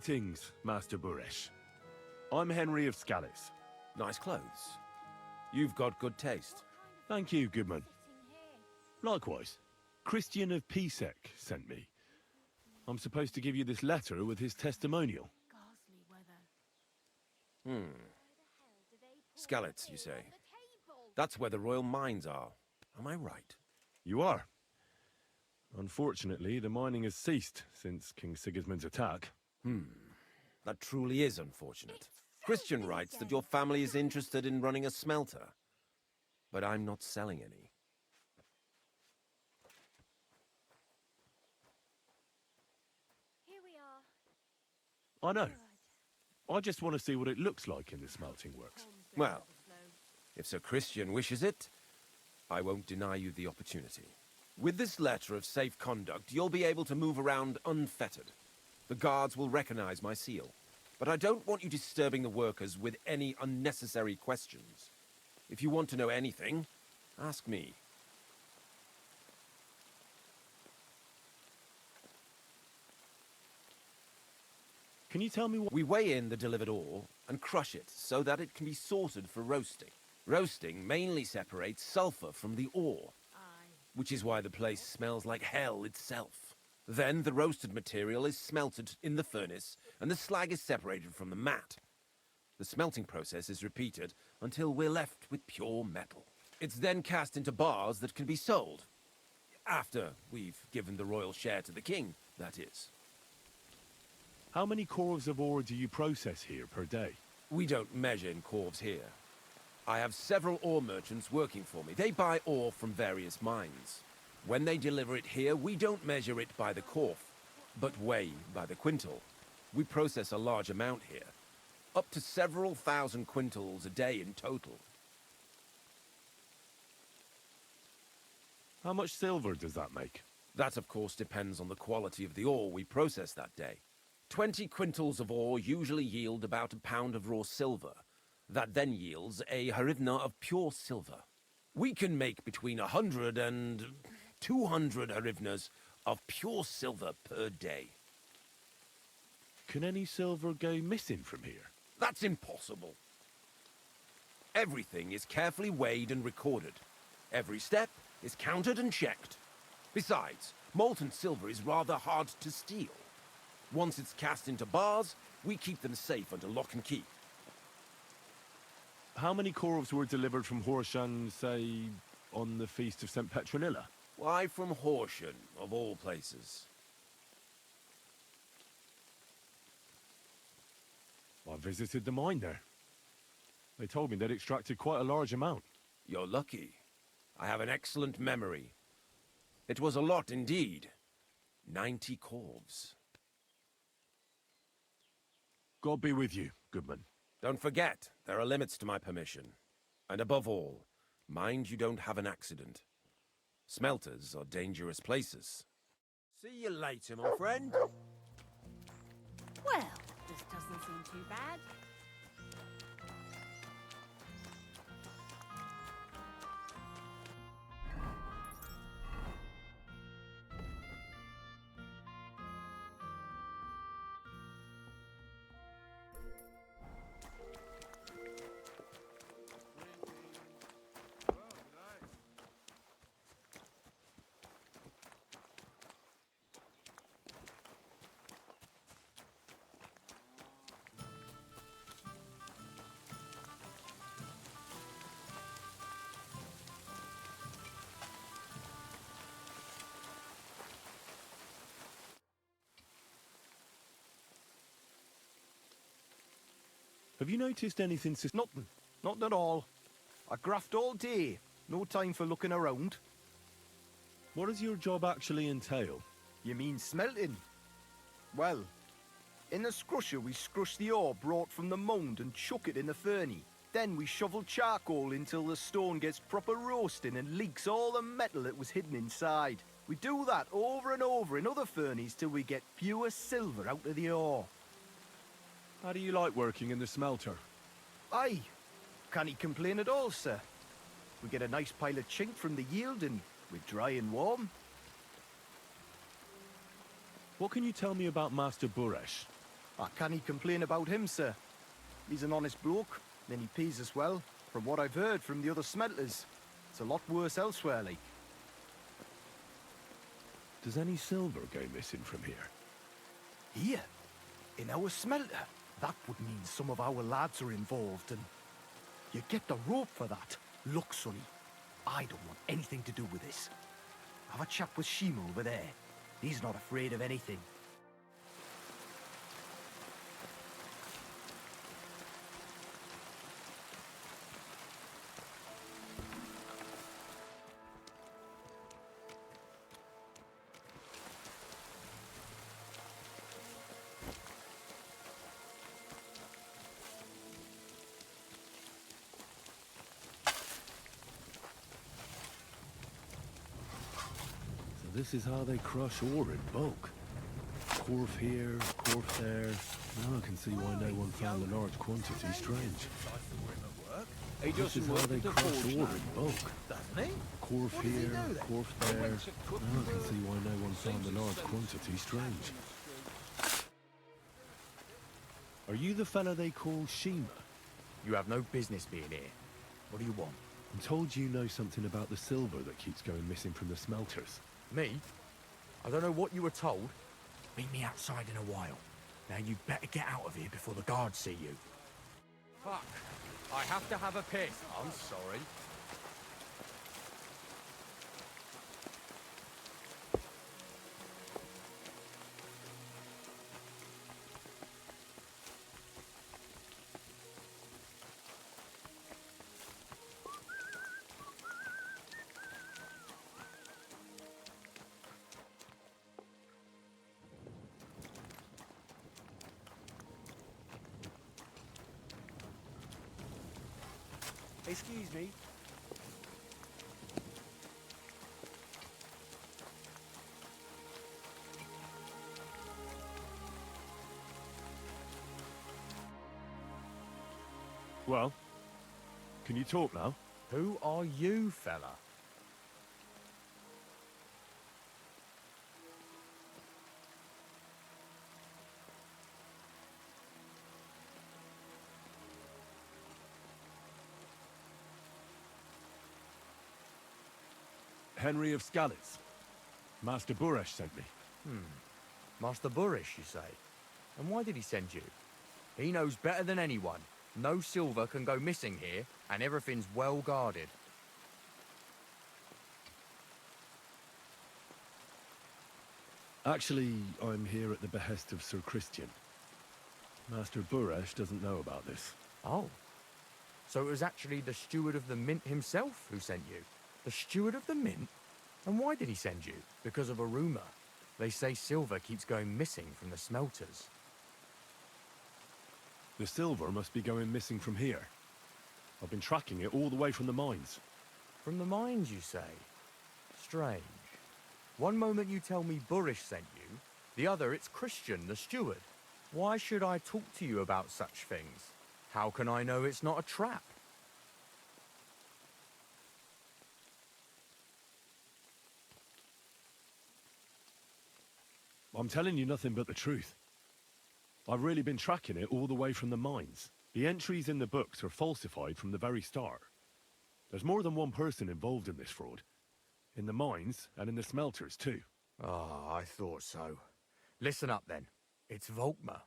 Greetings, Master Buresh. I'm Henry of Scallis. Nice clothes. You've got good taste. Thank you, Goodman. Likewise, Christian of Pisek sent me. I'm supposed to give you this letter with his testimonial. Skalitz, you say? That's where the royal mines are. Am I right? You are. Unfortunately, the mining has ceased since King Sigismund's attack. That truly is unfortunate. Christian writes that your family is interested in running a smelter. But I'm not selling any. Here we are. I know. I just want to see what it looks like in the smelting works. Well, if Sir Christian wishes it, I won't deny you the opportunity. With this letter of safe conduct, you'll be able to move around unfettered. The guards will recognize my seal. But I don't want you disturbing the workers with any unnecessary questions. If you want to know anything, ask me. Can you tell me what... We weigh in the delivered ore and crush it so that it can be sorted for roasting. Roasting mainly separates sulfur from the ore, which is why the place smells like hell itself. Then the roasted material is smelted in the furnace and the slag is separated from the matte. The smelting process is repeated until we're left with pure metal. It's then cast into bars that can be sold. After we've given the royal share to the king, that is. How many corves of ore do you process here per day? We don't measure in corves here. I have several ore merchants working for me. They buy ore from various mines. When they deliver it here, we don't measure it by the corf, but weigh by the quintal. We process a large amount here, up to several thousand quintals a day in total. How much silver does that make? That, of course, depends on the quality of the ore we process that day. 20 quintals of ore usually yield about a pound of raw silver. That then yields a hryvnia of pure silver. We can make between 100 and 200 hryvnias of pure silver per day. Can any silver go missing from here? That's impossible. Everything is carefully weighed and recorded. Every step is counted and checked. Besides, molten silver is rather hard to steal. Once it's cast into bars, we keep them safe under lock and key. How many corves were delivered from Horshan, say, on the feast of St. Petronilla? Why from Horsham, of all places? I visited the mine there. They told me they'd extracted quite a large amount. You're lucky. I have an excellent memory. It was a lot indeed. 90 corves. God be with you, Goodman. Don't forget, there are limits to my permission. And above all, mind you don't have an accident. Smelters are dangerous places. See you later, my friend. Well, this doesn't seem too bad. Have you noticed anything Nothing. Not at all. I graft all day. No time for looking around. What does your job actually entail? You mean smelting? Well, in the scrusher we scrush the ore brought from the mound and chuck it in the furnace. Then we shovel charcoal until the stone gets proper roasting and leaks all the metal that was hidden inside. We do that over and over in other furnaces till we get pure silver out of the ore. How do you like working in the smelter? Aye, can't he complain at all, sir. We get a nice pile of chink from the yield and we're dry and warm. What can you tell me about Master Buresh? I can't complain about him, sir. He's an honest bloke, and he pays us well, from what I've heard from the other smelters. It's a lot worse elsewhere, like. Does any silver go missing from here? Here? In our smelter? That would mean some of our lads are involved, and you get the rope for that. Look, Sonny, I don't want anything to do with this. Have a chat with Shima over there. He's not afraid of anything. This is how they crush ore in bulk. Corf here, corf there. Now I can see why no one found the large quantity strange. This is how they crush ore in bulk. Doesn't he? Corf here, corf there. Now I can see why no one found the large quantity strange. Are you the fella they call Shima? You have no business being here. What do you want? I'm told you know something about the silver that keeps going missing from the smelters. Me? I don't know what you were told. Meet me outside in a while. Now you better get out of here before the guards see you. Fuck. I have to have a piss. I'm sorry. Excuse me. Well, can you talk now? Who are you, fella? Henry of Scalitz. Master Buresh sent me. Master Burish, you say? And why did he send you? He knows better than anyone. No silver can go missing here, and everything's well guarded. Actually, I'm here at the behest of Sir Christian. Master Buresh doesn't know about this. Oh. So it was actually the steward of the mint himself who sent you? The steward of the mint? And why did he send you? Because of a rumour. They say silver keeps going missing from the smelters. The silver must be going missing from here. I've been tracking it all the way from the mines. From the mines, you say? Strange. One moment you tell me Burish sent you, the other it's Christian, the steward. Why should I talk to you about such things? How can I know it's not a trap? I'm telling you nothing but the truth. I've really been tracking it all the way from the mines. The entries in the books are falsified from the very start. There's more than one person involved in this fraud. In the mines and in the smelters too. Ah, I thought so. Listen up then. It's Volkmar.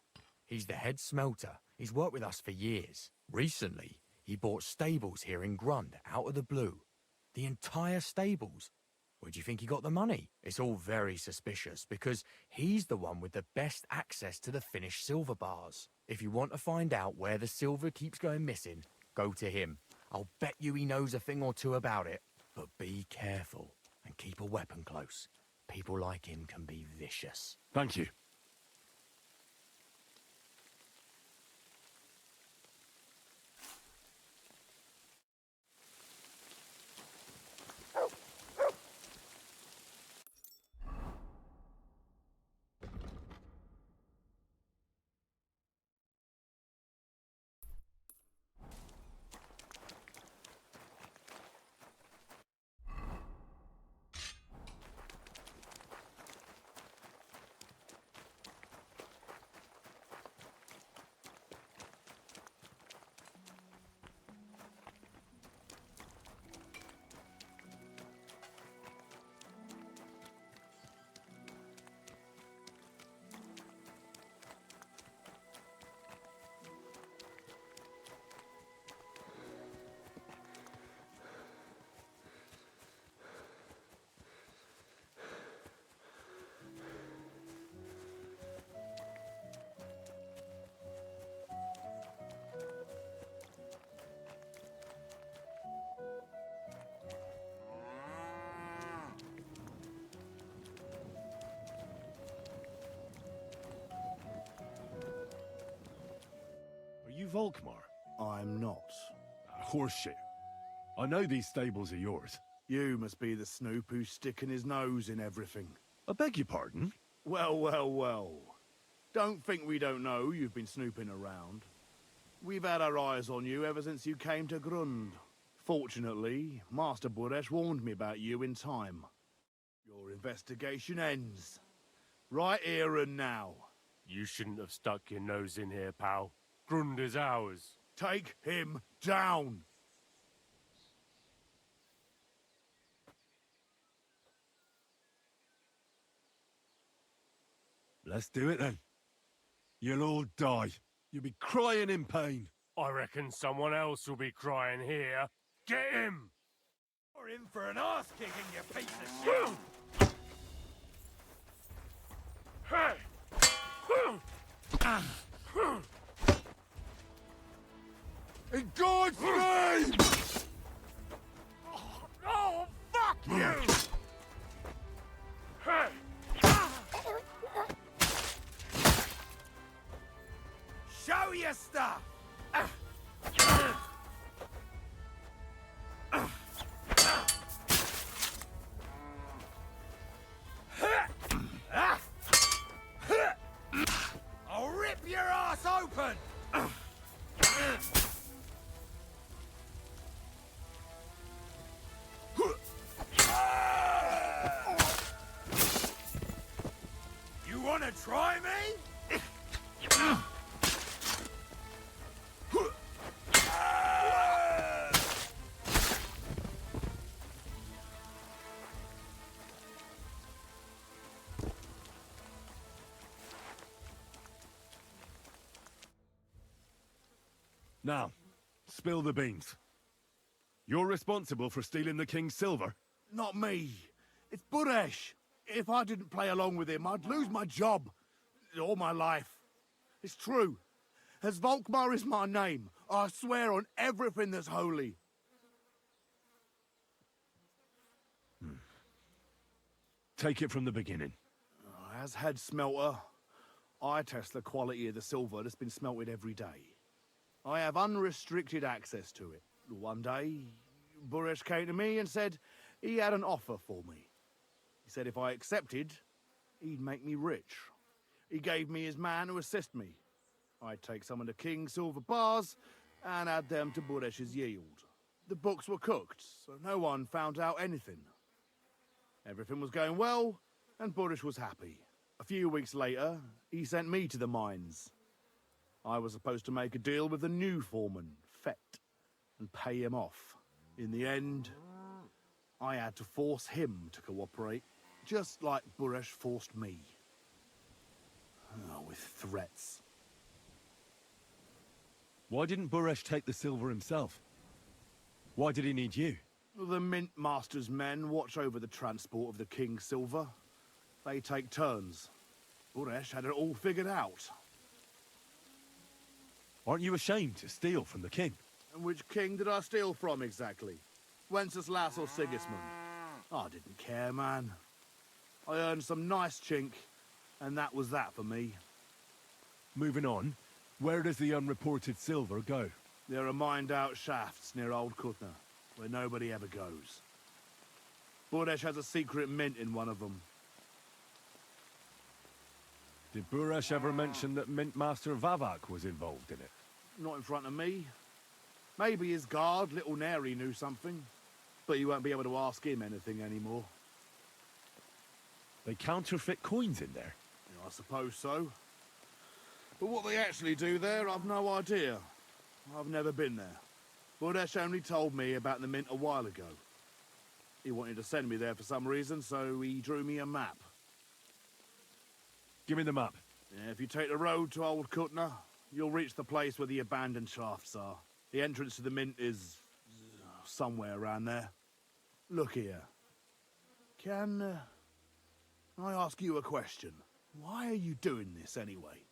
He's the head smelter. He's worked with us for years. Recently, he bought stables here in Grund out of the blue. The entire stables. Where do you think he got the money? It's all very suspicious because he's the one with the best access to the finished silver bars. If you want to find out where the silver keeps going missing, go to him. I'll bet you he knows a thing or two about it. But be careful and keep a weapon close. People like him can be vicious. Thank you. you Volkmar? I'm not. Horseshit. I know these stables are yours. You must be the snoop who's sticking his nose in everything. I beg your pardon? Well, well, well. Don't think we don't know you've been snooping around. We've had our eyes on you ever since you came to Grund. Fortunately, Master Buresh warned me about you in time. Your investigation ends. Right here and now. You shouldn't have stuck your nose in here, pal. Grund is ours. Take him down! Let's do it then. You'll all die. You'll be crying in pain. I reckon someone else will be crying here. Get him! You're in for an arse kicking, you piece of shit! In God's name! Oh, fuck you! Show your stuff! I'll rip your ass open! You wanna try me? Now, spill the beans. You're responsible for stealing the king's silver? Not me. It's Buresh. If I didn't play along with him, I'd lose my job. All my life. It's true. As Volkmar is my name, I swear on everything that's holy. Take it from the beginning. As head smelter, I test the quality of the silver that's been smelted every day. I have unrestricted access to it. One day, Buresh came to me and said he had an offer for me. He said if I accepted, he'd make me rich. He gave me his man to assist me. I'd take some of the king's silver bars and add them to Buresh's yield. The books were cooked, so no one found out anything. Everything was going well, and Buresh was happy. A few weeks later, he sent me to the mines. I was supposed to make a deal with the new foreman, Fett, and pay him off. In the end, I had to force him to cooperate, just like Buresh forced me. Oh, with threats. Why didn't Buresh take the silver himself? Why did he need you? The Mint Master's men watch over the transport of the king's silver. They take turns. Buresh had it all figured out. Aren't you ashamed to steal from the king? And which king did I steal from exactly? Wenceslas or Sigismund? I didn't care, man. I earned some nice chink, and that was that for me. Moving on, where does the unreported silver go? There are mined-out shafts near Old Kutna, where nobody ever goes. Buresh has a secret mint in one of them. Did Buresh ever mention that Mint Master Vavak was involved in it? Not in front of me. Maybe his guard, Little Neri, knew something. But you won't be able to ask him anything anymore. They counterfeit coins in there. Yeah, I suppose so. But what they actually do there, I've no idea. I've never been there. Buresh only told me about the mint a while ago. He wanted to send me there for some reason, so he drew me a map. Give me the map. Yeah, if you take the road to Old Kutna, you'll reach the place where the abandoned shafts are. The entrance to the mint is somewhere around there. Look here. Can I ask you a question? Why are you doing this anyway?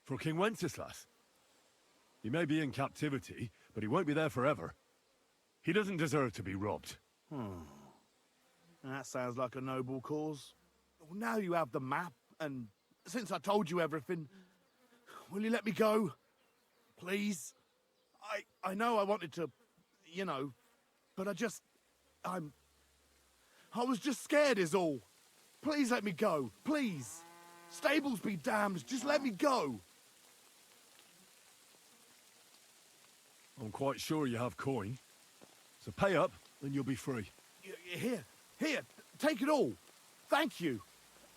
For King Wenceslas. He may be in captivity, but he won't be there forever. He doesn't deserve to be robbed. That sounds like a noble cause. Well, now you have the map, and since I told you everything, will you let me go? Please? I know I wanted to, you know, but I was just scared is all. Please let me go, please. Stables be damned, just let me go. I'm quite sure you have coin. So pay up, and you'll be free. Here, take it all. Thank you.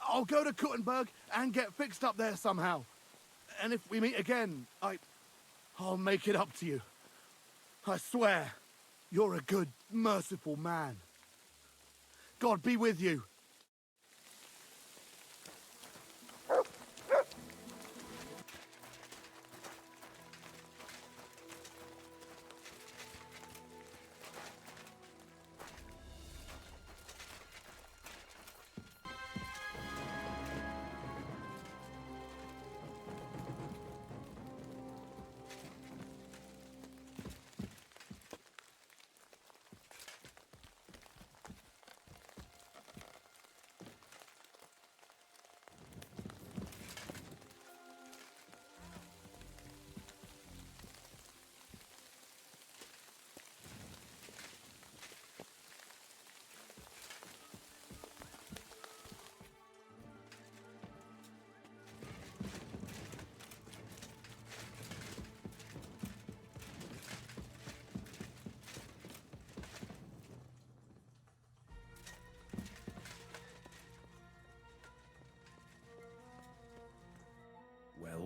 I'll go to Kuttenberg and get fixed up there somehow. And if we meet again, I'll make it up to you. I swear, you're a good, merciful man. God be with you.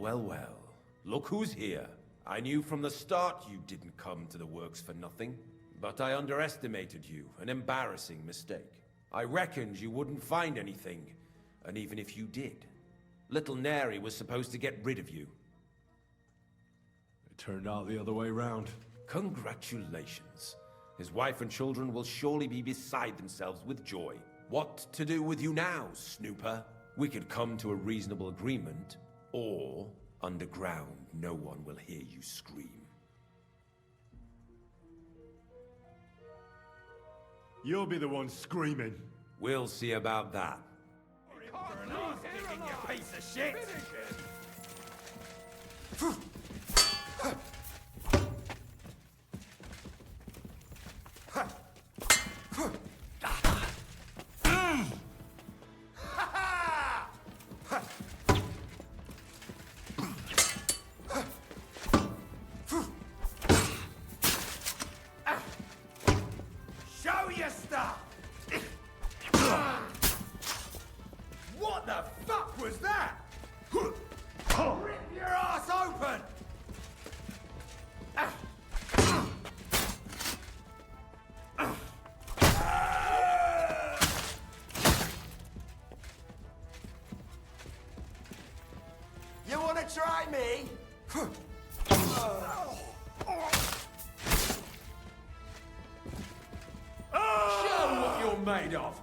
Well. Look who's here. I knew from the start you didn't come to the works for nothing. But I underestimated you, an embarrassing mistake. I reckoned you wouldn't find anything, and even if you did, little Neri was supposed to get rid of you. It turned out the other way round. Congratulations. His wife and children will surely be beside themselves with joy. What to do with you now, snooper? We could come to a reasonable agreement, or underground, no one will hear you scream. You'll be the one screaming. We'll see about that. You piece of shit! Show your stuff! What the fuck was that? Rip your ass open! You wanna try me? Show what you're made of!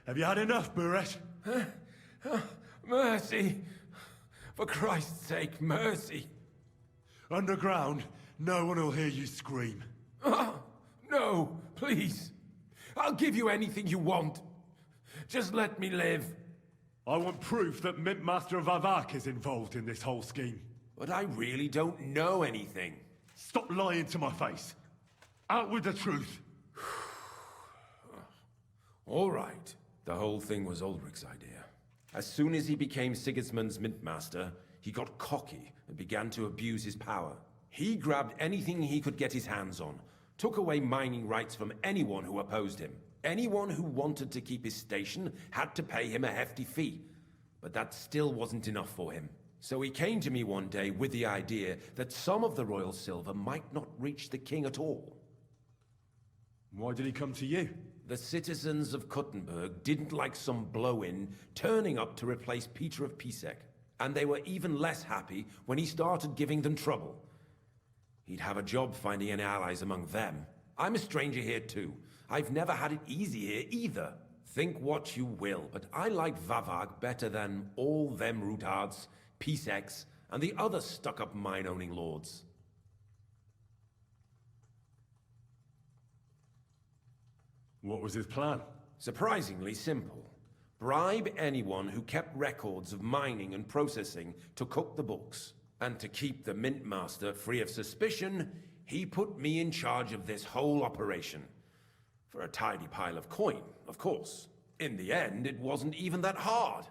Have you had enough, Buret? Mercy! For Christ's sake, mercy! Underground, no one will hear you scream. No, please. I'll give you anything you want. Just let me live. I want proof that Mint Master Vavak is involved in this whole scheme. But I really don't know anything. Stop lying to my face. Out with the truth. All right. The whole thing was Ulrich's idea. As soon as he became Sigismund's Mint Master, he got cocky and began to abuse his power. He grabbed anything he could get his hands on, took away mining rights from anyone who opposed him. Anyone who wanted to keep his station had to pay him a hefty fee. But that still wasn't enough for him. So he came to me one day with the idea that some of the royal silver might not reach the king at all. Why did he come to you? The citizens of Kuttenberg didn't like some blow-in turning up to replace Peter of Pisek, and they were even less happy when he started giving them trouble. He'd have a job finding any allies among them. I'm a stranger here too. I've never had it easy here either. Think what you will, but I like Vavag better than all them Rutards, Piseks, and the other stuck-up mine-owning lords. What was his plan? Surprisingly simple. Bribe anyone who kept records of mining and processing to cook the books. And to keep the mint master free of suspicion, he put me in charge of this whole operation. For a tidy pile of coin, of course. In the end, it wasn't even that hard.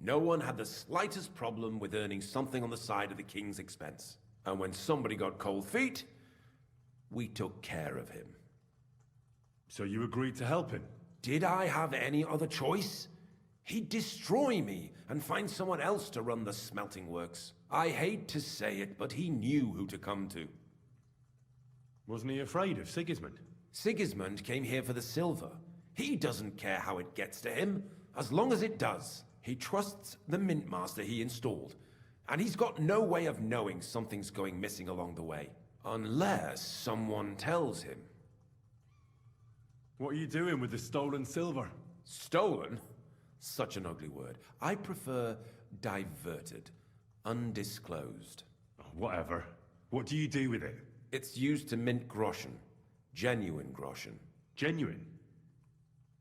No one had the slightest problem with earning something on the side of the king's expense. And when somebody got cold feet, we took care of him. So you agreed to help him? Did I have any other choice? He'd destroy me and find someone else to run the smelting works. I hate to say it, but he knew who to come to. Wasn't he afraid of Sigismund? Sigismund came here for the silver. He doesn't care how it gets to him, as long as it does. He trusts the mint master he installed, and he's got no way of knowing something's going missing along the way. Unless someone tells him. What are you doing with the stolen silver? Stolen? Such an ugly word. I prefer diverted, undisclosed. Oh, whatever. What do you do with it? It's used to mint groschen. Genuine groschen. Genuine?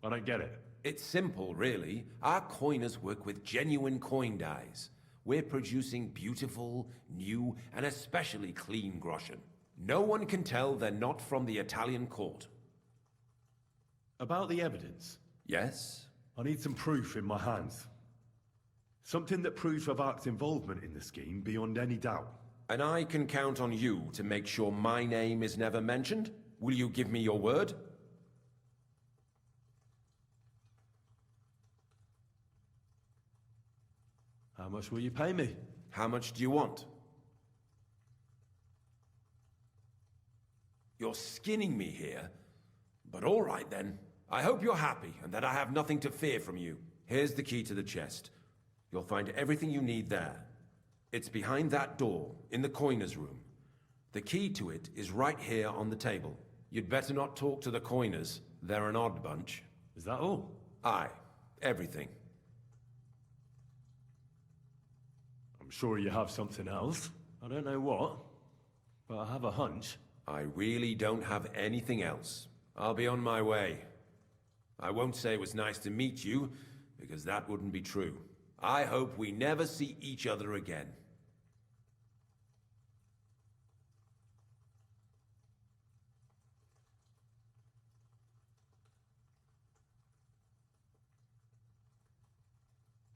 I don't get it. It's simple, really. Our coiners work with genuine coin dies. We're producing beautiful, new, and especially clean groschen. No one can tell they're not from the Italian court. About the evidence? Yes? I need some proof in my hands. Something that proves Vavak's involvement in the scheme beyond any doubt. And I can count on you to make sure my name is never mentioned? Will you give me your word? How much will you pay me? How much do you want? You're skinning me here, but all right then. I hope you're happy and that I have nothing to fear from you. Here's the key to the chest. You'll find everything you need there. It's behind that door, in the coiner's room. The key to it is right here on the table. You'd better not talk to the coiners. They're an odd bunch. Is that all? Aye, everything. I'm sure you have something else. I don't know what, but I have a hunch. I really don't have anything else. I'll be on my way. I won't say it was nice to meet you, because that wouldn't be true. I hope we never see each other again.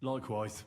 Likewise.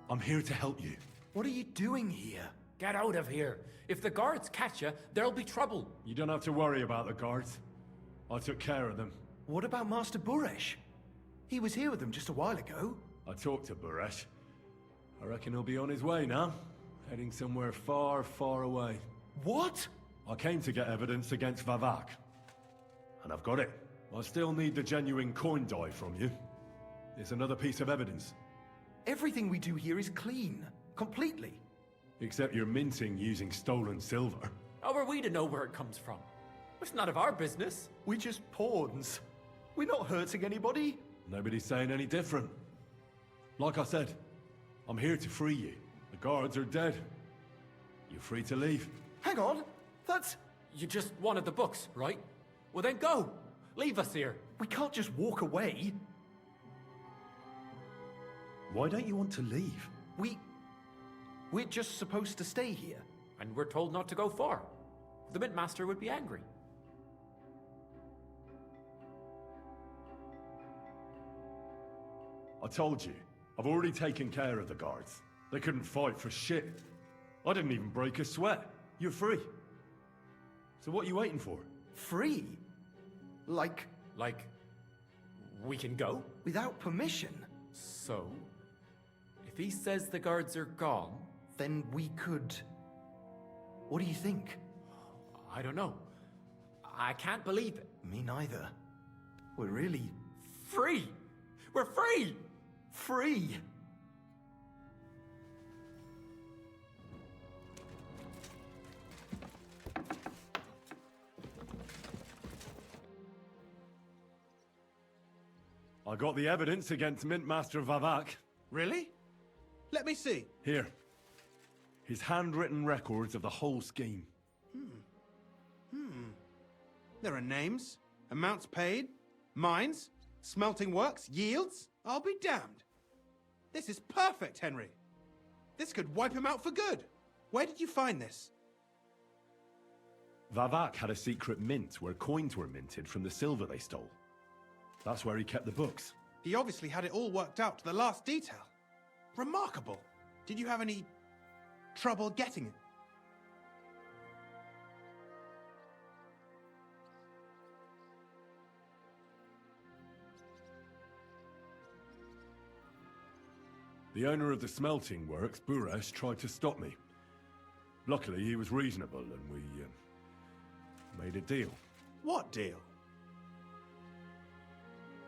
I'm here to help you. What are you doing here? Get out of here. If the guards catch you, there'll be trouble. You don't have to worry about the guards. I took care of them. What about Master Buresh? He was here with them just a while ago. I talked to Buresh. I reckon he'll be on his way now. Heading somewhere far, far away. What? I came to get evidence against Vavak. And I've got it. I still need the genuine coin die from you. It's another piece of evidence. Everything we do here is clean. Completely. Except you're minting using stolen silver. How are we to know where it comes from? It's none of our business. We're just pawns. We're not hurting anybody. Nobody's saying any different. Like I said, I'm here to free you. The guards are dead. You're free to leave. Hang on. That's... You just wanted the books, right? Well then go. Leave us here. We can't just walk away. Why don't you want to leave? We're just supposed to stay here. And we're told not to go far. The mint master would be angry. I told you, I've already taken care of the guards. They couldn't fight for shit. I didn't even break a sweat. You're free. So what are you waiting for? Free? Like, We can go? without permission? So, if he says the guards are gone, Then we could... What do you think? I don't know. I can't believe it. Me neither. We're really... Free! We're free! free! I got the evidence against Mint Master Vavak. Really? Let me see. Here. His handwritten records of the whole scheme. There are names, amounts paid, mines, smelting works, yields. I'll be damned. This is perfect, Henry. This could wipe him out for good. Where did you find this? Vavak had a secret mint where coins were minted from the silver they stole. That's where he kept the books. He obviously had it all worked out to the last detail. Remarkable. Did you have any trouble getting it? The owner of the smelting works, Buresh, tried to stop me. Luckily, he was reasonable and we made a deal. What deal?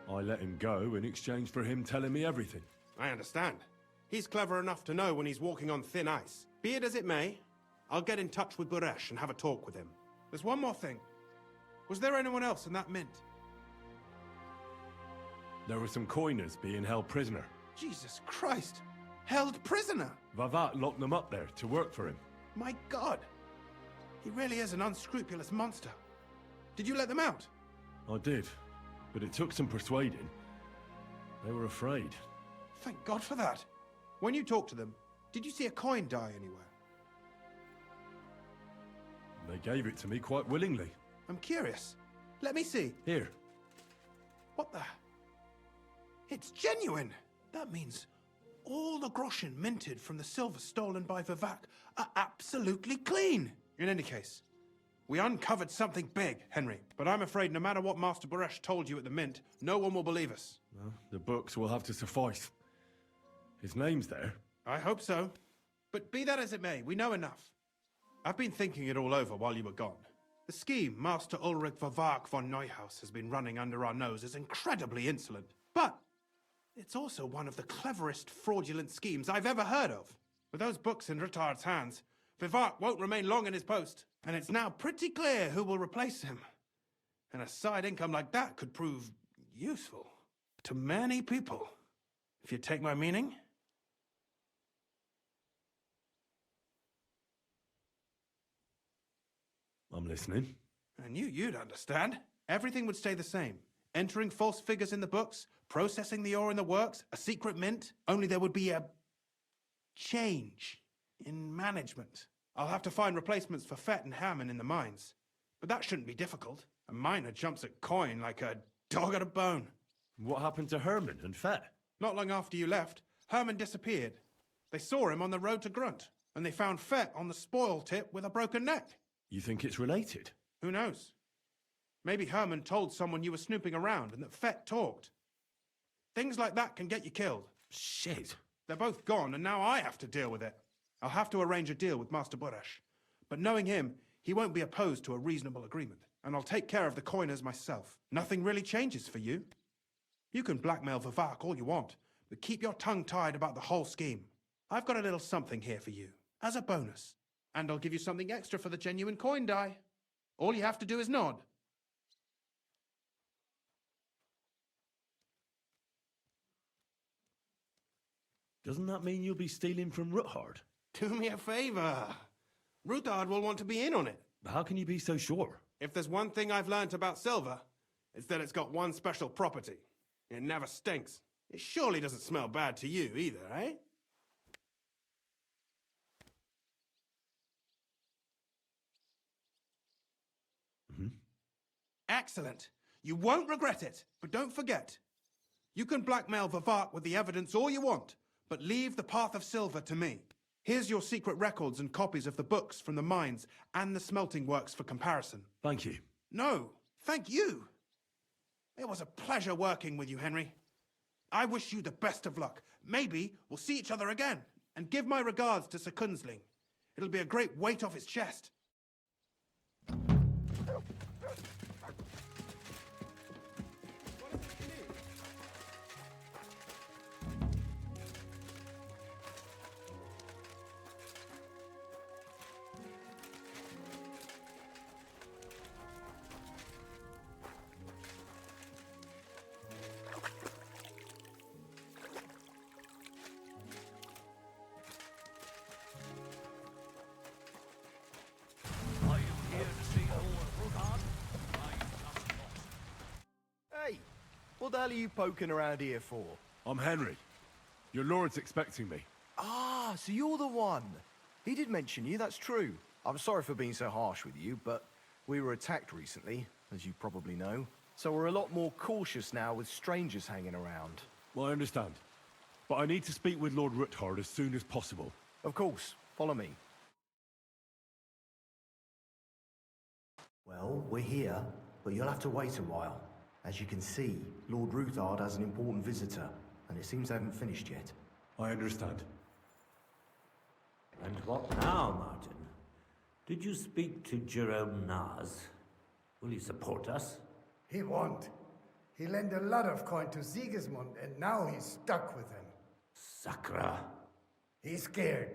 I let him go in exchange for him telling me everything. I understand. He's clever enough to know when he's walking on thin ice. Be it as it may, I'll get in touch with Buresh and have a talk with him. There's one more thing. Was there anyone else in that mint? There were some coiners being held prisoner. Jesus Christ! Held prisoner! Vavak locked them up there to work for him. My God! He really is an unscrupulous monster. Did you let them out? I did, but it took some persuading. They were afraid. Thank God for that. When you talked to them, did you see a coin die anywhere? They gave it to me quite willingly. I'm curious. Let me see. Here. What the? It's genuine! That means all the groschen minted from the silver stolen by Vivak are absolutely clean! In any case, we uncovered something big, Henry. But I'm afraid no matter what Master Buresh told you at the mint, no one will believe us. Well, the books will have to suffice. His name's there. I hope so. But be that as it may, we know enough. I've been thinking it all over while you were gone. The scheme Master Ulrich Vivak von Neuhaus has been running under our nose is incredibly insolent. But it's also one of the cleverest fraudulent schemes I've ever heard of. With those books in Rittard's hands, Vivak won't remain long in his post, and it's now pretty clear who will replace him. And a side income like that could prove useful to many people, if you take my meaning. I'm listening. I knew you'd understand. Everything would stay the same. Entering false figures in the books, processing the ore in the works, a secret mint, only there would be a change in management. I'll have to find replacements for Fett and Hammond in the mines. But that shouldn't be difficult. A miner jumps at coin like a dog at a bone. What happened to Herman and Fett? Not long after you left, Herman disappeared. They saw him on the road to Grunt, and they found Fett on the spoil tip with a broken neck. You think it's related? Who knows? Maybe Herman told someone you were snooping around and that Fett talked. Things like that can get you killed. Shit. They're both gone, and now I have to deal with it. I'll have to arrange a deal with Master Buresh. But knowing him, he won't be opposed to a reasonable agreement. And I'll take care of the coiners myself. Nothing really changes for you. You can blackmail Vivak all you want, but keep your tongue tied about the whole scheme. I've got a little something here for you. as a bonus. And I'll give you something extra for the genuine coin die. All you have to do is nod. Doesn't that mean you'll be stealing from Ruthard? Do me a favor. Ruthard will want to be in on it. How can you be so sure? If there's one thing I've learnt about silver, it's that it's got one special property. It never stinks. It surely doesn't smell bad to you either, eh? Excellent. You won't regret it, but don't forget. You can blackmail Vivart with the evidence all you want, but leave the path of silver to me. Here's your secret records and copies of the books from the mines and the smelting works for comparison. Thank you. No, thank you. It was a pleasure working with you, Henry. I wish you the best of luck. Maybe we'll see each other again. And give my regards to Sir Kunzling. It'll be a great weight off his chest. Hey, what the hell are you poking around here for? I'm Henry. Your lord's expecting me. Ah, so you're the one. He did mention you, that's true. I'm sorry for being so harsh with you, but we were attacked recently, as you probably know. So we're a lot more cautious now with strangers hanging around. Well, I understand. But I need to speak with Lord Ruthard as soon as possible. Of course, follow me. Well, we're here, but you'll have to wait a while. As you can see, Lord Ruthard has an important visitor, and it seems they haven't finished yet. I understand. And what now, Martin? Did you speak to Jerome Naz? Will he support us? He won't. He lent a lot of coin to Sigismund, and now he's stuck with him. Sakra. He's scared.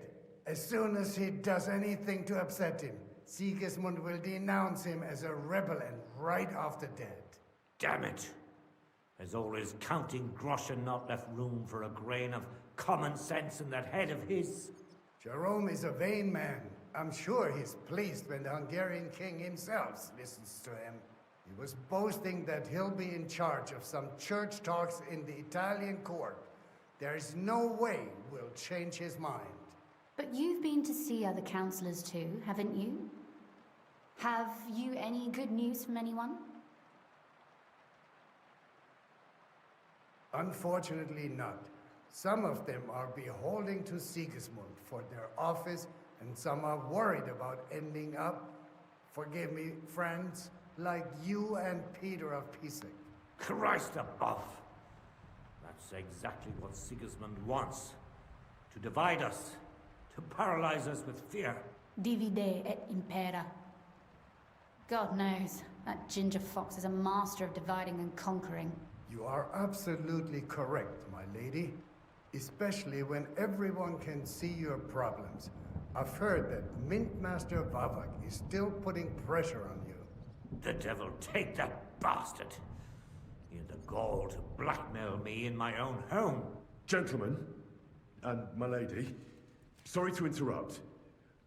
As soon as he does anything to upset him, Sigismund will denounce him as a rebel and right off the dead. Damn it! There's always counting groschen not left room for a grain of common sense in that head of his. Jerome is a vain man. I'm sure he's pleased when the Hungarian king himself listens to him. He was boasting that he'll be in charge of some church talks in the Italian court. There's no way we'll change his mind. But you've been to see other councillors too, haven't you? Have you any good news from anyone? Unfortunately not. Some of them are beholding to Sigismund for their office, and some are worried about ending up, forgive me, friends, like you and Peter of Pisek. Christ above! That's exactly what Sigismund wants. To divide us. To paralyze us with fear. Divide et impera. God knows, that ginger fox is a master of dividing and conquering. You are absolutely correct, my lady. Especially when everyone can see your problems. I've heard that Mint Master Vavak is still putting pressure on you. The devil take that bastard! He had the gall to blackmail me in my own home. Gentlemen, and my lady, sorry to interrupt,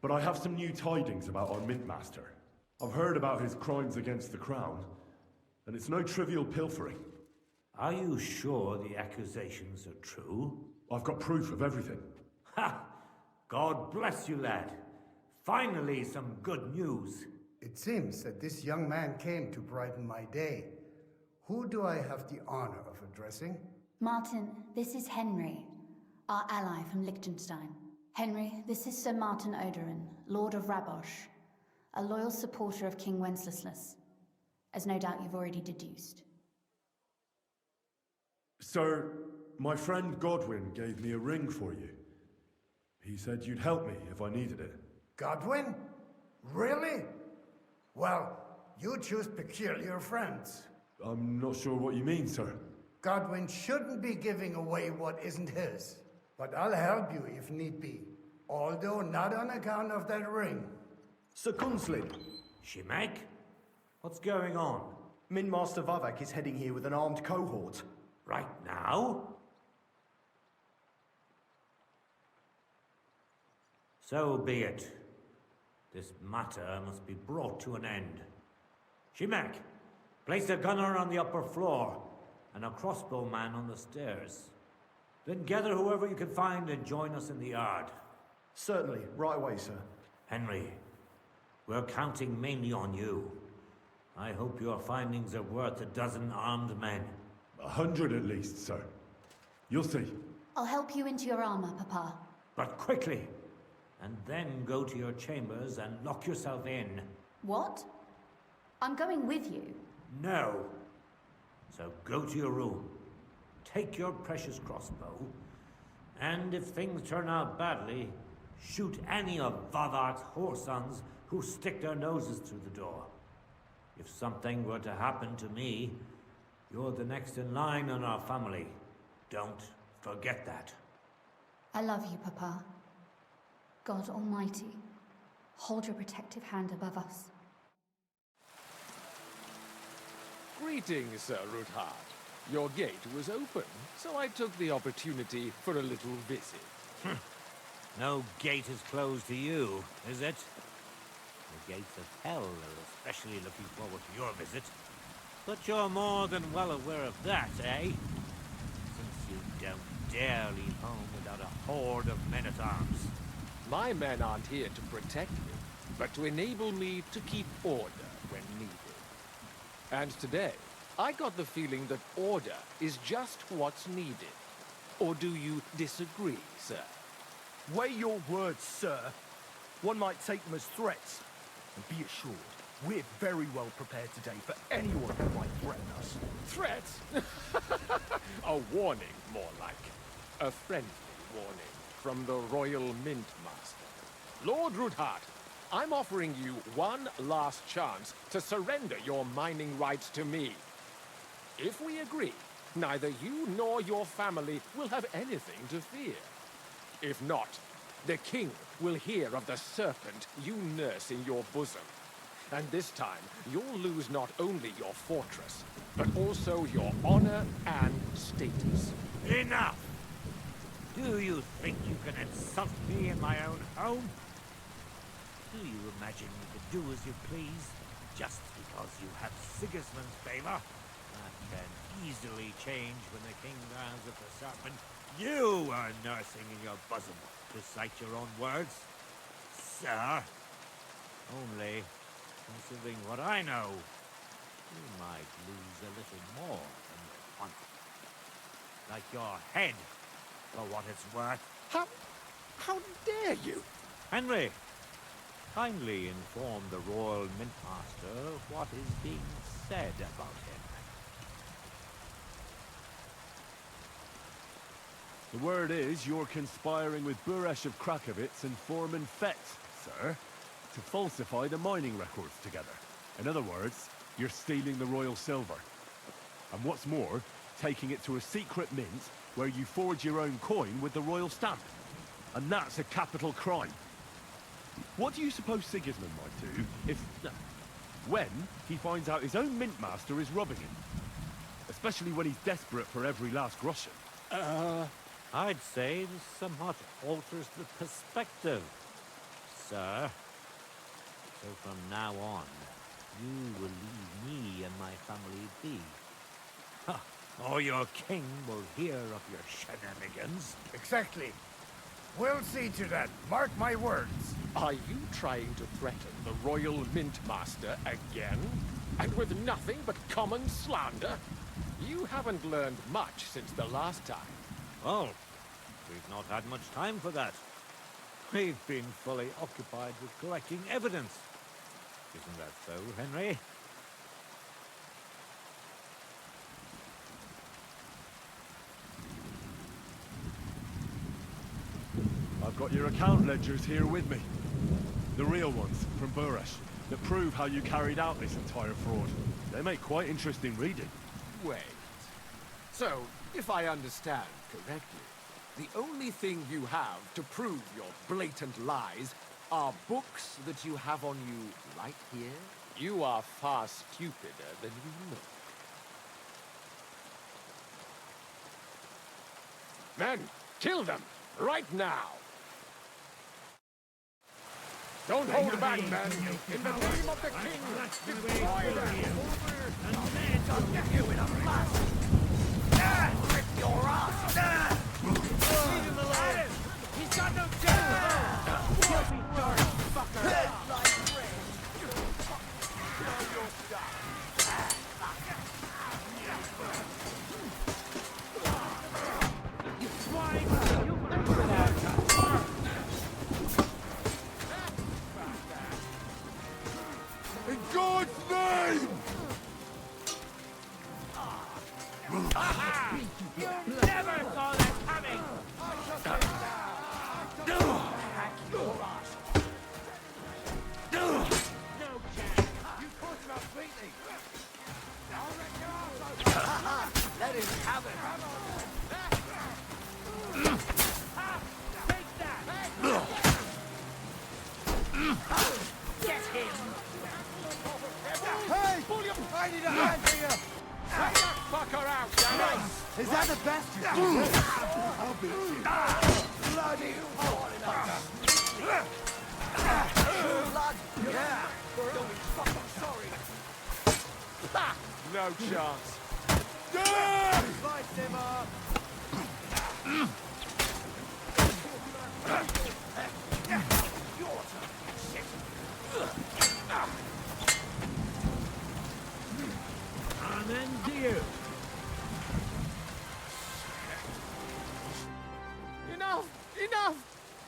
but I have some new tidings about our Mint Master. I've heard about his crimes against the crown, and it's no trivial pilfering. Are you sure the accusations are true? I've got proof of everything. Ha! God bless you, lad. Finally, some good news. It seems that this young man came to brighten my day. Who do I have the honor of addressing? Martin, this is Henry, our ally from Liechtenstein. Henry, this is Sir Martin Oderin, Lord of Rabosh, a loyal supporter of King Wenceslas, as no doubt you've already deduced. Sir, my friend Godwin gave me a ring for you. He said you'd help me if I needed it. Godwin? Really? Well, you choose peculiar friends. I'm not sure what you mean, sir. Godwin shouldn't be giving away what isn't his. But I'll help you if need be. Although not on account of that ring. Sir Conslin, Shimek? What's going on? Min Master Vavak is heading here with an armed cohort. Right now? So be it. This matter must be brought to an end. Shimek, place a gunner on the upper floor and a crossbowman on the stairs. Then gather whoever you can find and join us in the yard. Certainly, right away, sir. Henry, we're counting mainly on you. I hope your findings are worth 12 armed men. 100 at least, sir. You'll see. I'll help you into your armor, Papa. But quickly! And then go to your chambers and lock yourself in. What? I'm going with you. No. So go to your room. Take your precious crossbow. And if things turn out badly, shoot any of Vavak's whoresons who stick their noses through the door. If something were to happen to me, you're the next in line in our family. Don't forget that. I love you, Papa. God Almighty, hold your protective hand above us. Greetings, Sir Ruthard. Your gate was open, so I took the opportunity for a little visit. No gate is closed to you, is it? The gates of hell are especially looking forward to your visit. But you're more than well aware of that, eh? Since you don't dare leave home without a horde of men-at-arms. My men aren't here to protect me, but to enable me to keep order when needed. And today, I got the feeling that order is just what's needed. Or do you disagree, sir? Weigh your words, sir. One might take them as threats. And be assured, we're very well prepared today for anyone who might threaten us. Threats? A warning, more like. A friendly warning from the Royal Mint Master. Lord Ruthard, I'm offering you one last chance to surrender your mining rights to me. If we agree, neither you nor your family will have anything to fear. If not, the king will hear of the serpent you nurse in your bosom. And this time, you'll lose not only your fortress, but also your honor and status. Enough! Do you think you can insult me in my own home? Do you imagine you can do as you please, just because you have Sigismund's favor? That can easily change when the king learns of the serpent you are nursing in your bosom, to cite your own words. Sir, only, considering what I know, you might lose a little more than you want. Like your head, for what it's worth. How dare you? Henry, kindly inform the Royal Mint Master of what is being said about him. The word is you're conspiring with Buresh of Krakowitz and Foreman Fett, sir, to falsify the mining records together. In other words, you're stealing the royal silver. And what's more, taking it to a secret mint where you forge your own coin with the royal stamp. And that's a capital crime. What do you suppose Sigismund might do if... when he finds out his own mint master is robbing him? Especially when he's desperate for every last groschen. I'd say this somewhat alters the perspective, sir. So from now on, you will leave me and my family be. Or your king will hear of your shenanigans. Exactly. We'll see to that. Mark my words. Are you trying to threaten the Royal Mint Master again? And with nothing but common slander? You haven't learned much since the last time. Well, we've not had much time for that. We've been fully occupied with collecting evidence. Isn't that so, Henry? I've got your account ledgers here with me. The real ones, from Buresh, that prove how you carried out this entire fraud. They make quite interesting reading. Wait. So, if I understand correctly, The only thing you have to prove your blatant lies are books that you have on you right here. You are far stupider than you look. Men, kill them, right now! Don't hold back, men! In the name of the king, destroy them! And men will get you in a flash! Rip your ass! Leave him alone! He's got no chance! He'll be dark, fucker! Head like bread! Know your stuff! You swine! You put out! In God's name! You never saw that coming! Hack your ass! No chance! You pushed him completely! I'll wreck your ass! Let him have it! Take that! Get him! Hey! I need a hand here! Take that fucker out, Danny! Is that the best you can do? I'll be bloody Blood! Yeah! Don't be fucking sorry! Ha! No chance. Fight him up! Your turn, shit! Amen to you! Enough! Enough!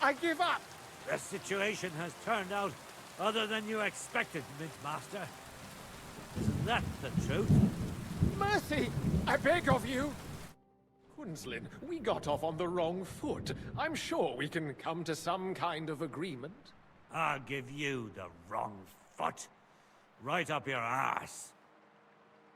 I give up! The situation has turned out other than you expected, Mint-Master. Isn't that the truth? Mercy! I beg of you! Quinslin, we got off on the wrong foot. I'm sure we can come to some kind of agreement. I'll give you the wrong foot. Right up your ass.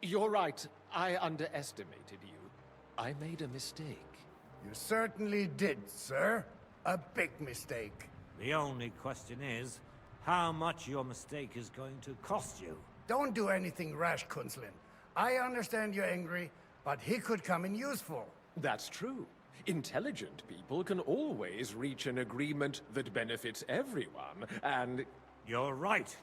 You're right. I underestimated you. I made a mistake. You certainly did, sir. A big mistake. The only question is, how much your mistake is going to cost you. Don't do anything rash, Kunslin. I understand you're angry, but he could come in useful. That's true. Intelligent people can always reach an agreement that benefits everyone, and... You're right.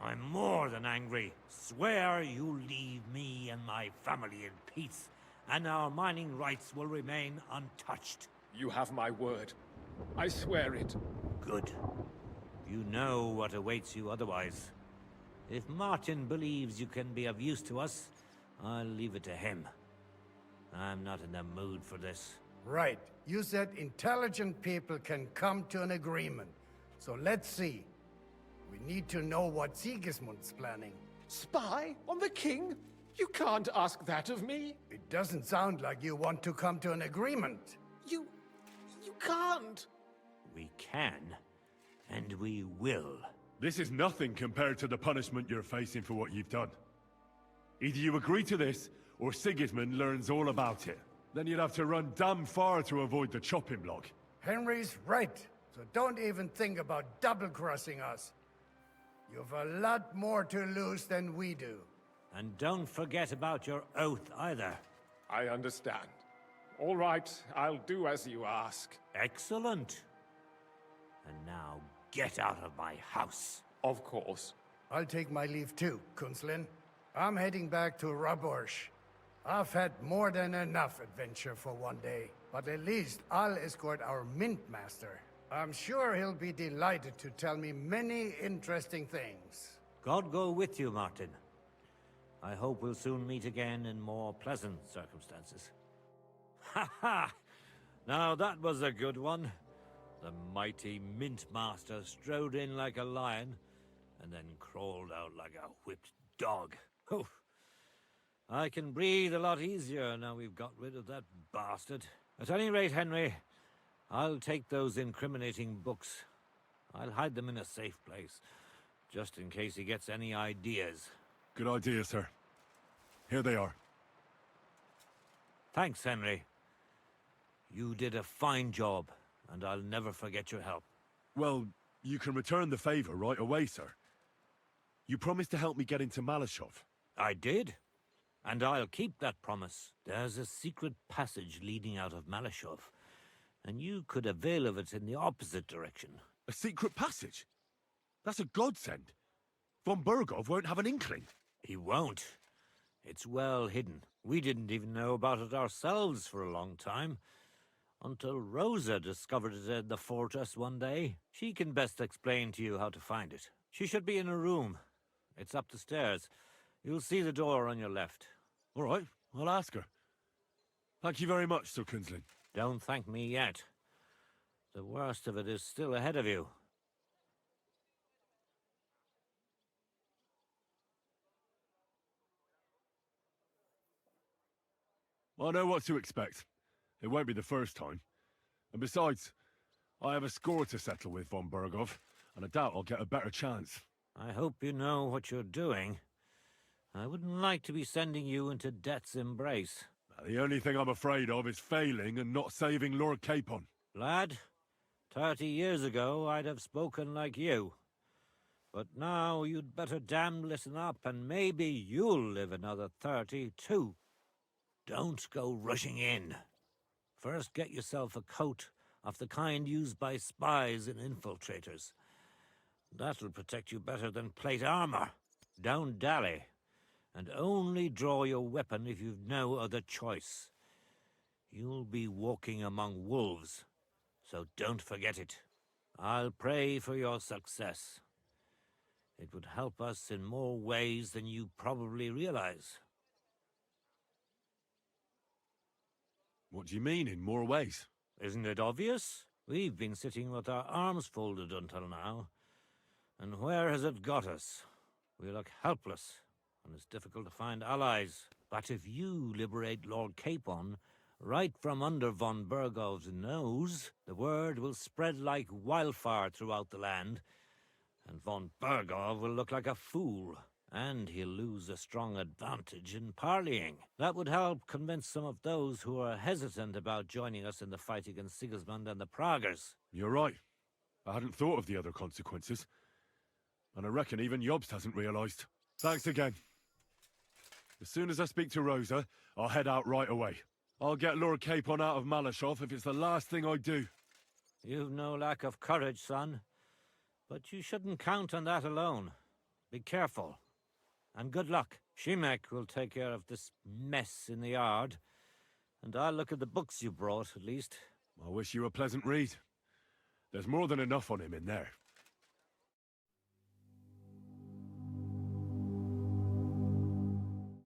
I'm more than angry. Swear you leave me and my family in peace, and our mining rights will remain untouched. You have my word. I swear it. Good. You know what awaits you otherwise. If Martin believes you can be of use to us, I'll leave it to him. I'm not in the mood for this. Right. You said intelligent people can come to an agreement. So let's see. We need to know what Sigismund's planning. Spy on the king? You can't ask that of me. It doesn't sound like you want to come to an agreement. You can't. We can, and we will. This is nothing compared to the punishment you're facing for what you've done. Either you agree to this, or Sigismund learns all about it. Then you'd have to run damn far to avoid the chopping block. Henry's right, so don't even think about double-crossing us. You've a lot more to lose than we do. And don't forget about your oath either. I understand. All right, I'll do as you ask. Excellent. And now get out of my house. Of course. I'll take my leave too, Kunslin. I'm heading back to Rabosh. I've had more than enough adventure for one day, but at least I'll escort our Mint Master. I'm sure he'll be delighted to tell me many interesting things. God go with you, Martin. I hope we'll soon meet again in more pleasant circumstances. Ha ha! Now that was a good one. The mighty Mint Master strode in like a lion, and then crawled out like a whipped dog. Oof. I can breathe a lot easier now we've got rid of that bastard. At any rate, Henry, I'll take those incriminating books. I'll hide them in a safe place, just in case he gets any ideas. Good idea, sir. Here they are. Thanks, Henry. You did a fine job, and I'll never forget your help. Well, you can return the favor right away, sir. You promised to help me get into Malashov. I did, and I'll keep that promise. There's a secret passage leading out of Malashov, and you could avail of it in the opposite direction. A secret passage? That's a godsend. Von Burgov won't have an inkling. He won't. It's well hidden. We didn't even know about it ourselves for a long time, until Rosa discovered it in the fortress one day. She can best explain to you how to find it. She should be in a room. It's up the stairs. You'll see the door on your left. All right, I'll ask her. Thank you very much, Sir Kinsling. Don't thank me yet. The worst of it is still ahead of you. I know what to expect. It won't be the first time. And besides, I have a score to settle with Von Burgov, and I doubt I'll get a better chance. I hope you know what you're doing. I wouldn't like to be sending you into death's embrace. The only thing I'm afraid of is failing and not saving Lord Capon. Lad, 30 years ago I'd have spoken like you. But now you'd better damn listen up, and maybe you'll live another 30 too. Don't go rushing in. First get yourself a coat of the kind used by spies and infiltrators. That'll protect you better than plate armor. Don't dally, and only draw your weapon if you've no other choice. You'll be walking among wolves, so don't forget it. I'll pray for your success. It would help us in more ways than you probably realize. What do you mean, in more ways? Isn't it obvious? We've been sitting with our arms folded until now. And where has it got us? We look helpless, and it's difficult to find allies. But if you liberate Lord Capon, right from under von Burgov's nose, the word will spread like wildfire throughout the land, and von Burgov will look like a fool, and he'll lose a strong advantage in parleying. That would help convince some of those who are hesitant about joining us in the fight against Sigismund and the Praguers. You're right. I hadn't thought of the other consequences. And I reckon even Jobst hasn't realised. Thanks again. As soon as I speak to Rosa, I'll head out right away. I'll get Lord Capon out of Malashov if it's the last thing I do. You've no lack of courage, son. But you shouldn't count on that alone. Be careful. And good luck. Shimek will take care of this mess in the yard. And I'll look at the books you brought, at least. I wish you a pleasant read. There's more than enough on him in there.